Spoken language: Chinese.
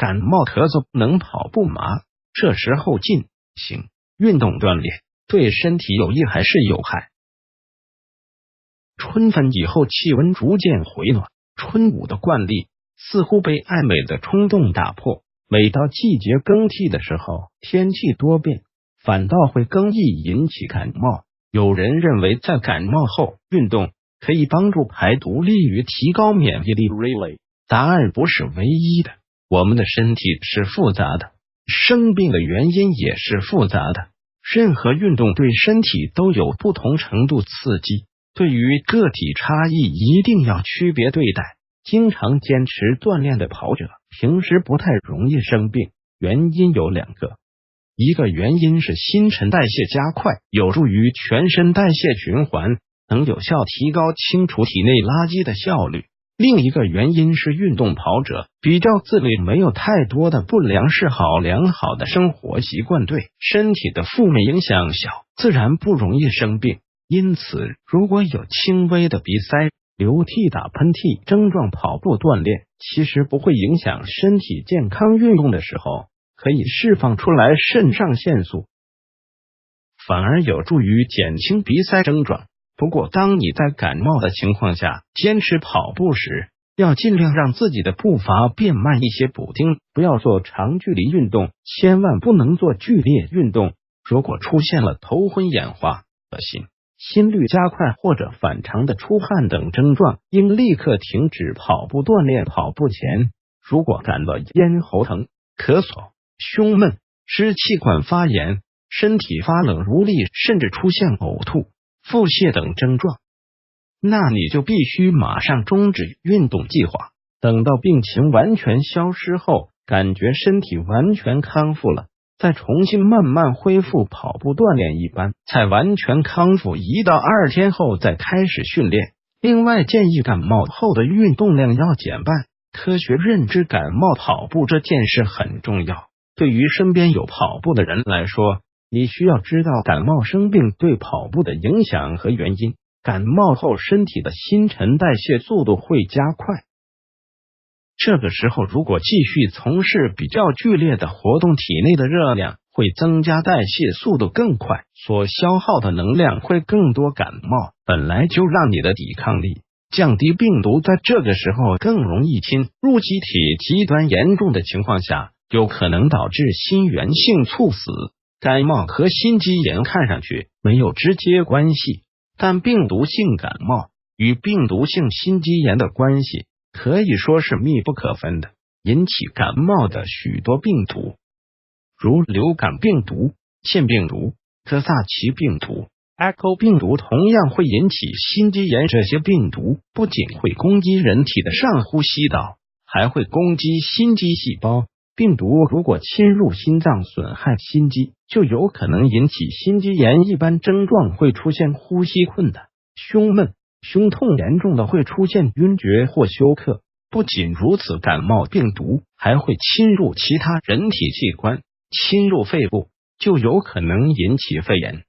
感冒咳嗽能跑步吗？这时候进行运动锻炼对身体有益还是有害？春分以后气温逐渐回暖，春捂的惯例似乎被爱美的冲动打破。每到季节更替的时候，天气多变，反倒会更易引起感冒。有人认为在感冒后运动可以帮助排毒，利于提高免疫力。Really？ 答案不是唯一的，我们的身体是复杂的，生病的原因也是复杂的。任何运动对身体都有不同程度刺激，对于个体差异一定要区别对待。经常坚持锻炼的跑者，平时不太容易生病，原因有两个。一个原因是新陈代谢加快，有助于全身代谢循环，能有效提高清除体内垃圾的效率。另一个原因是运动跑者比较自律，没有太多的不良嗜好，良好的生活习惯对身体的负面影响小，自然不容易生病。因此，如果有轻微的鼻塞、流涕、打喷嚏症状，跑步锻炼其实不会影响身体健康。运动的时候可以释放出来肾上腺素，反而有助于减轻鼻塞症状。不过，当你在感冒的情况下坚持跑步时，要尽量让自己的步伐变慢一些，补丁，不要做长距离运动，千万不能做剧烈运动。如果出现了头昏眼花、恶心、心率加快或者反常的出汗等症状，应立刻停止跑步锻炼。跑步前，如果感到咽喉疼、咳嗽、胸闷、支气管发炎、身体发冷无力，甚至出现呕吐、腹泻等症状，那你就必须马上终止运动计划。等到病情完全消失后，感觉身体完全康复了，再重新慢慢恢复跑步锻炼，一般在完全康复1到2天后再开始训练。另外，建议感冒后的运动量要减半，科学认知感冒跑步这件事很重要。对于身边有跑步的人来说，你需要知道感冒生病对跑步的影响和原因。感冒后身体的新陈代谢速度会加快，这个时候如果继续从事比较剧烈的活动，体内的热量会增加，代谢速度更快，所消耗的能量会更多。感冒本来就让你的抵抗力降低，病毒在这个时候更容易侵入机体，极端严重的情况下有可能导致心源性猝死。感冒和心肌炎看上去没有直接关系，但病毒性感冒与病毒性心肌炎的关系可以说是密不可分的。引起感冒的许多病毒，如流感病毒、腺病毒、科萨奇病毒、ECO 病毒，同样会引起心肌炎。这些病毒不仅会攻击人体的上呼吸道，还会攻击心肌细胞。病毒如果侵入心脏，损害心肌，就有可能引起心肌炎。一般症状会出现呼吸困难、胸闷、胸痛，严重的会出现晕厥或休克。不仅如此，感冒病毒还会侵入其他人体器官，侵入肺部就有可能引起肺炎。